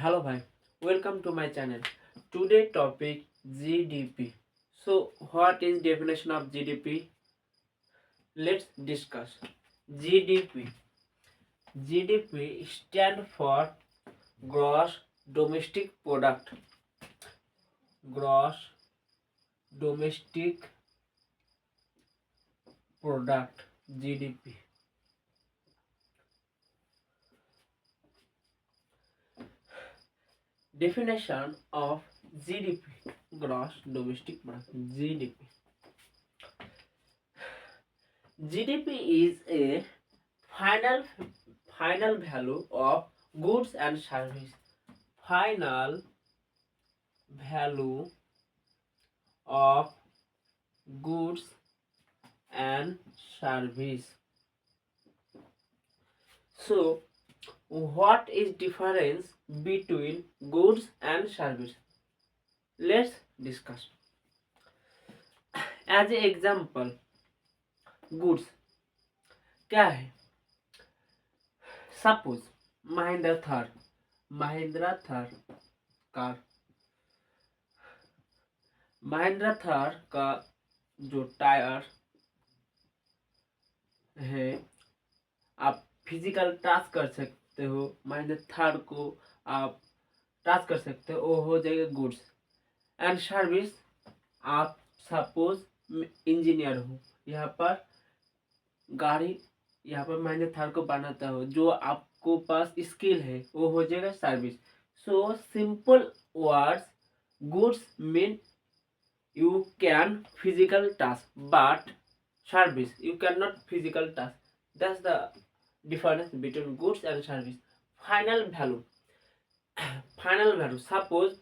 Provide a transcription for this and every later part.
Hello, bhai. Welcome to my channel. Today topic GDP. So, what is definition of GDP? Let's discuss. GDP. GDP stand for Gross Domestic Product. Gross Domestic Product. GDP. Definition of GDP. Gross Domestic Product. GDP. GDP is a final final value of goods and service. Final value of goods and service. So what is difference between goods and service? Let's discuss. As an example, gooड्स क्या है? Suppose Mahindra Thar car, Mahindra Thar का जो tyre है, आप physical touch कर सकते हो, महिंद्रा थार को आप टच कर सकते हो, वो हो जाएगा गुड्स। एंड सर्विस, आप सपोज इंजीनियर हो, यहाँ पर गाड़ी, यहाँ पर महिंद्रा थार को बनाता हो, जो आपको पास स्किल है वो हो जाएगा service. So simple words, goods mean you can physical task, but service you cannot physical task. That's the difference between goods and service. Final value. Final value, suppose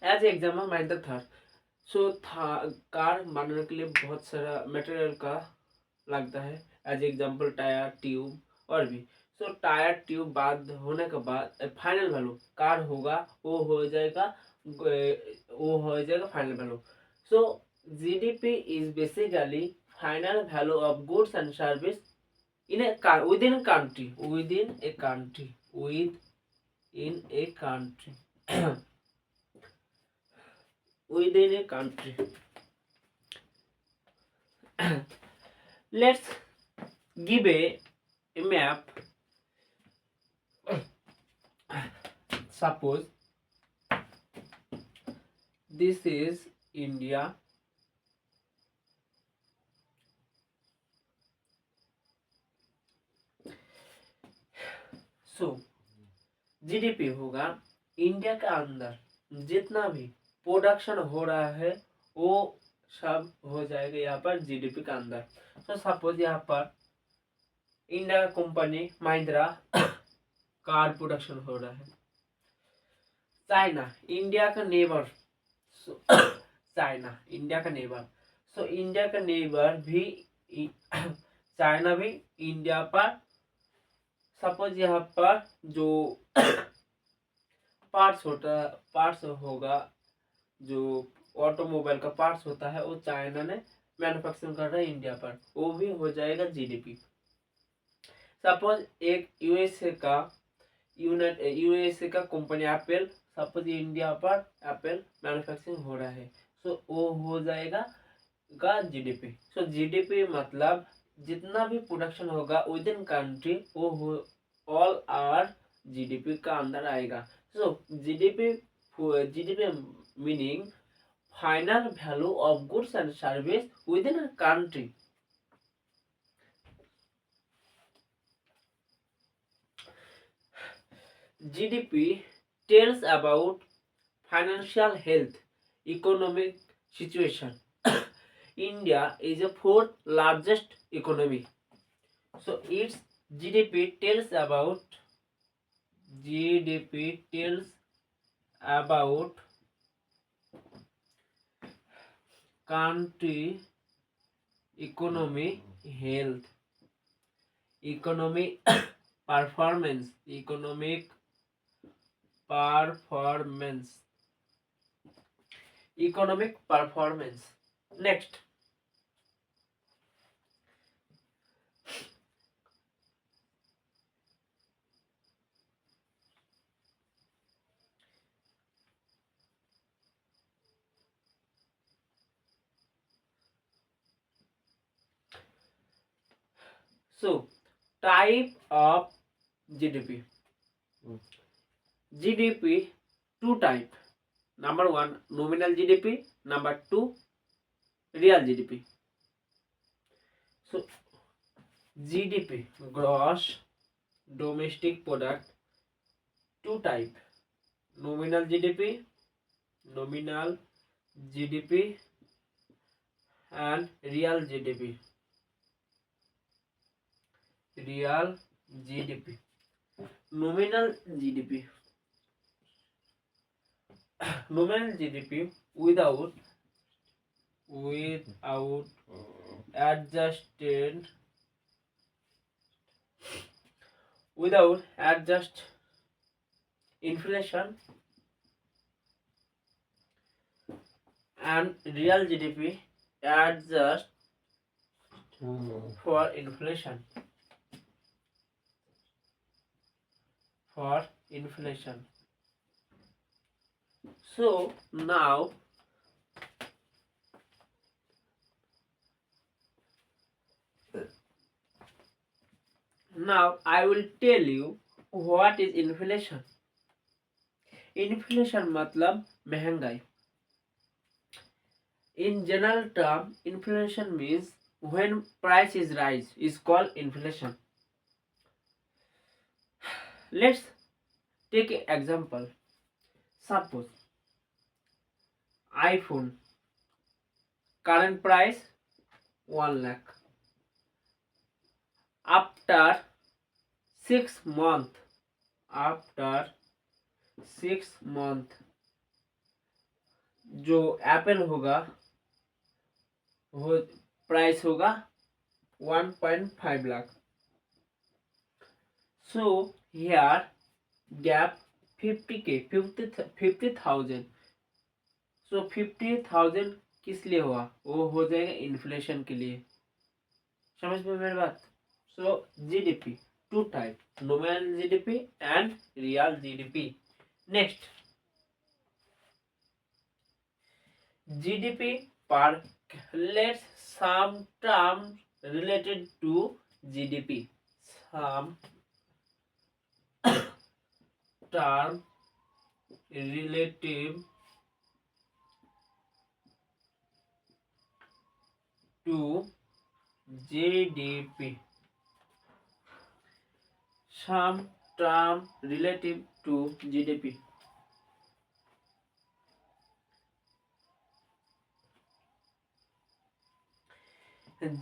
as example Mahindra Thar. So car बनाने के लिए बहुत सारा material का लगता है। As example tyre, tube और भी। सो टायर ट्यूब बाद होने के बाद फाइनल वैल्यू कार होगा, वो हो जाएगा final value. So GDP is basically final value of goods and service in a within a country, within a country, within a country, within a country. Let's give a map. Suppose this is India, so GDP होगा India के अंदर जितना भी production हो रहा है वो सब हो जाएगा यहाँ पर जीडीपी के अंदर। सो सपोज यहाँ पर इंडिया का कंपनी महिंद्रा कार प्रोडक्शन हो रहा है। चाइना इंडिया का नेबर, चाइना इंडिया का नेबर, सो इंडिया का नेबर भी चाइना भी इंडिया पर, सपोज यहाँ पर जो पार्ट्स होगा, जो ऑटोमोबाइल का पार्ट्स होता है वो चाइना ने मैन्युफैक्चरिंग कर रहा है इंडिया पर, वो भी हो जाएगा जीडीपी। सपोज एक यूएसए का कंपनी एप्पल, सपोज इंडिया पर एप्पल मैन्युफैक्चरिंग हो रहा है, सो वो हो जाएगा जीडीपी। सो जीडीपी मतलब जितना भी प्रोडक्शन होगा विद इन कंट्री वो ऑल आर जीडीपी का अंदर आएगा। So GDP meaning final value of goods and service within country. GDP tells about financial health, economic situation. India is the fourth largest economy. So its GDP tells about country economy health, economic performance, economic performance. Next, So, type of GDP. GDP, two type. Number one, nominal GDP. Number two, real GDP. So, GDP, gross domestic product, two type. Nominal GDP, nominal GDP and real GDP. Real GDP. Nominal GDP. Nominal GDP without adjusted adjust inflation, and real GDP adjust for inflation. So now I will tell you what is inflation. Inflation मतलब महंगाई. In general term, inflation means when prices rise is called inflation. Let's take an example. Suppose iPhone current price 1 lakh. After 6 month जो Apple होगा वो price होगा 1.5 lakh. So here gap 50k 50,000. So 50,000 किस लिए हुआ? वो हो जाएगा इन्फ्लेशन के लिए. समझ में मेरी बात? So GDP two type, nominal GDP and real GDP. Next, GDP per, let's some terms related to GDP. Some term relative to GDP. Some term relative to GDP.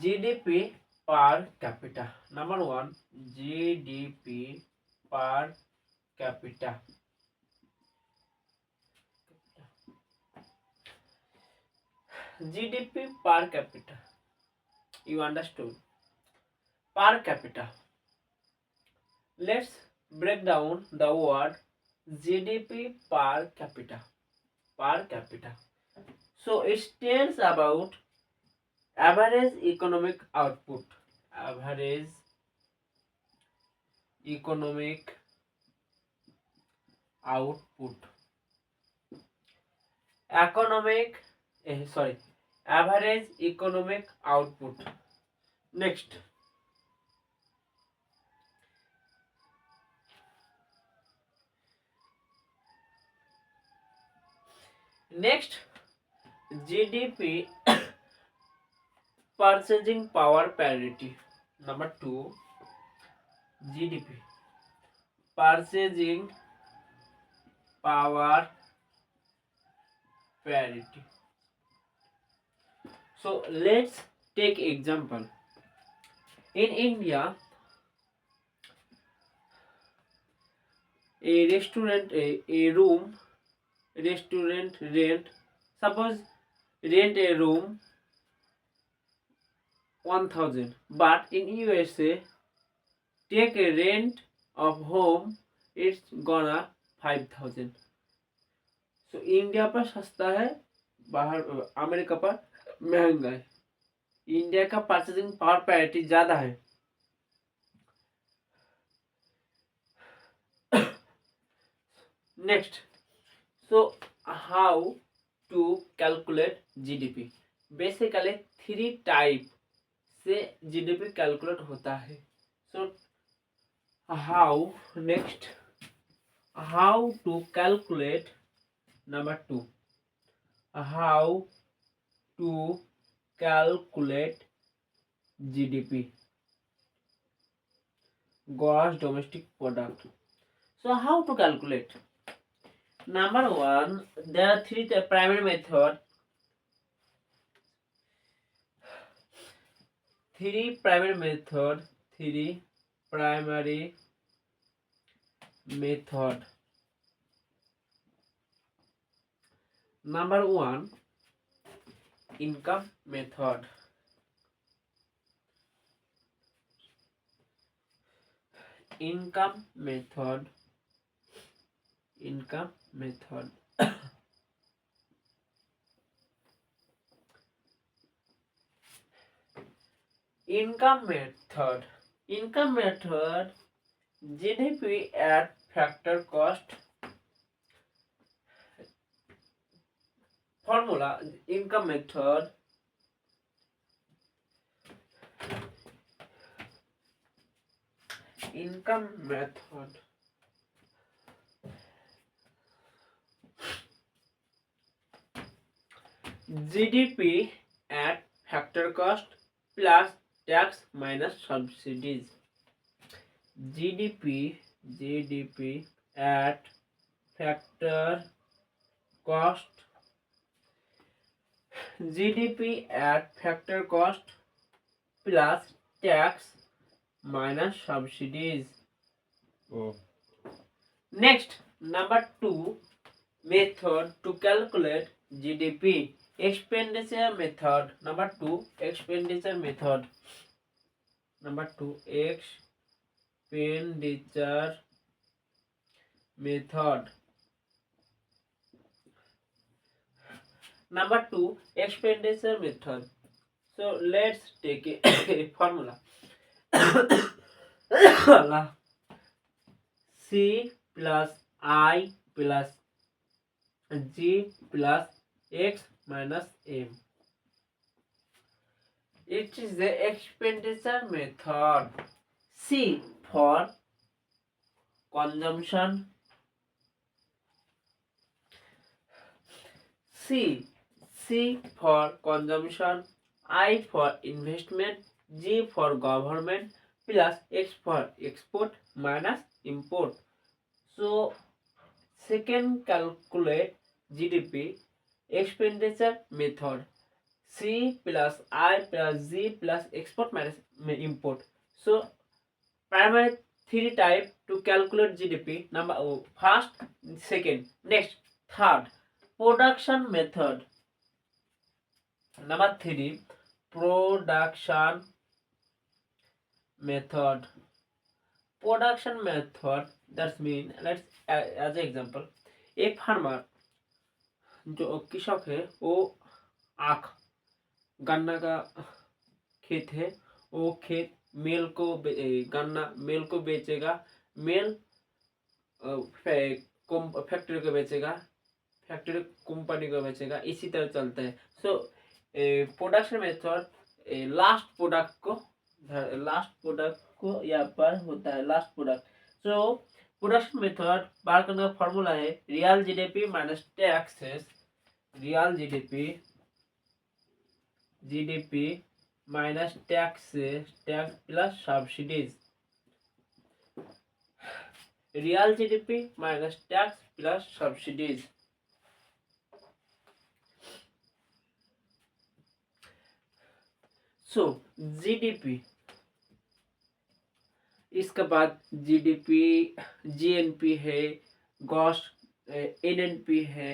GDP per capita. Number one, GDP per capita. GDP per capita. You understood? Per capita. Let's break down the word GDP per capita. Per capita. So it tells about average economic output. Average economic output. Average economic output. Next, GDP purchasing power parity. Number two, GDP purchasing power parity. So let's take example. In India, a restaurant rent, suppose rent a room 1,000, but in USA take a rent of home, it's gonna 5,000. So India पर सस्ता है, बाहर America पर महंगा है. India का purchasing power parity ज्यादा है. Next, so how to calculate GDP? Basically, three type से जीडीपी कैलकुलेट होता है. So how next, how to calculate number 2, how to calculate GDP, gross domestic product. So how to calculate? Number 1, there are three primary method. Three primary method. Number 1, income method. Income method. Income method. Income method. Income method. GDP at factor cost. Formula. Income method. Income method. GDP at factor cost plus tax minus subsidies. GDP at factor cost. GDP at factor cost plus tax minus subsidies. Oh. Next, number 2 method to calculate GDP. Expenditure method. Number 2, expenditure method. Number 2, expenditure method. Number 2, expenditure method. So let's take a formula. C plus I plus G plus X minus M. It is the expenditure method. C for consumption. C for consumption, I for investment, G for government plus X for export minus import. So second, calculate GDP expenditure method. C plus I plus G plus export minus import. So primary three type to calculate GDP. Number first, second, next, third, production method. Number 3, production method. Production method, that means, let's as an example, एक farmer जो कृषक है वो आख गन्ना का खेत है, वो खेत मेल को गन्ना मेल को बेचेगा, मेल फैक्ट्री को बेचेगा, फैक्ट्री कंपनी को बेचेगा, इसी तरह चलता है. So production method last product को यहाँ पर होता है last product. So production method बाहर करने का फॉर्मूला है real GDP minus taxes. Real GDP minus taxes, tax plus subsidies. Real GDP minus tax plus subsidies. So GDP, इसके बाद जीडीपी, जीएनपी है, ग्रॉस एनएनपी है.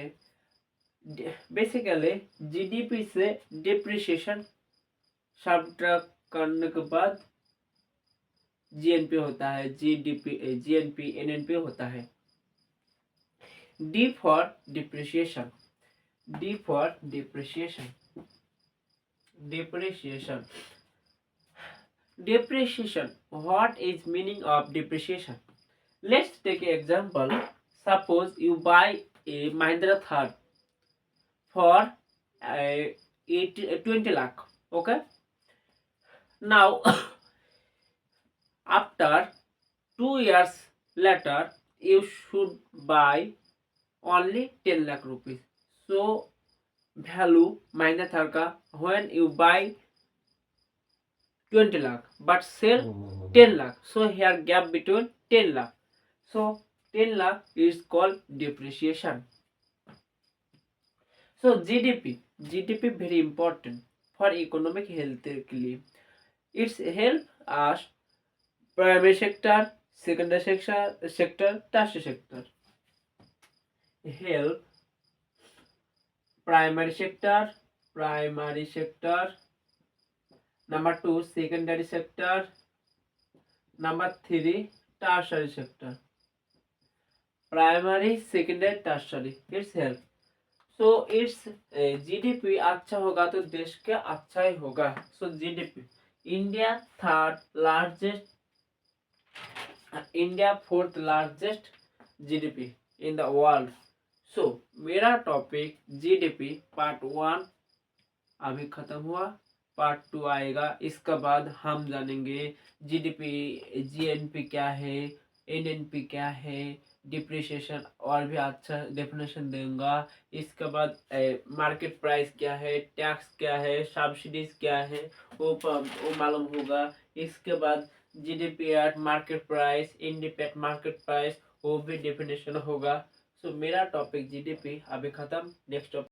बेसिकली जीडीपी से depreciation subtract करने के बाद जीएनपी होता है, जीएनपी एनएनपी होता है. D for depreciation. Depreciation. What is meaning of depreciation? Let's take an example. Suppose you buy a Mahindra Thar for 20 lakh. Okay. Now, after 2 years later, you should buy only 10 lakh rupees. So, value मायने थारका when you buy 20 lakh but sell 10 lakh. So, here gap between 10 lakh. So, 10 lakh is called depreciation. So, GDP very important for economic health के लिए. It's help us primary sector, secondary sector, tertiary sector. Help primary sector, number 2 secondary sector, number 3 tertiary sector. Primary, secondary, tertiary. It's help. So it's GDP अच्छा होगा तो देश का अच्छा ही होगा. So GDP India fourth largest GDP in the world. So मेरा topic GDP part 1 अभी खत्म हुआ. पार्ट 2 आएगा. इसके बाद हम जानेंगे GDP GNP क्या है, NNP क्या है, डिप्रिसिएशन और भी अच्छा डेफिनेशन दूंगा. इसके बाद मार्केट प्राइस क्या है, टैक्स क्या है, सब्सिडीज क्या है, वो मालूम होगा. इसके बाद GDP eight market price, NDP eight market price, वो भी डेफिनेशन होगा. सो मेरा टॉपिक GDP अभी खत्म. नेक्स्ट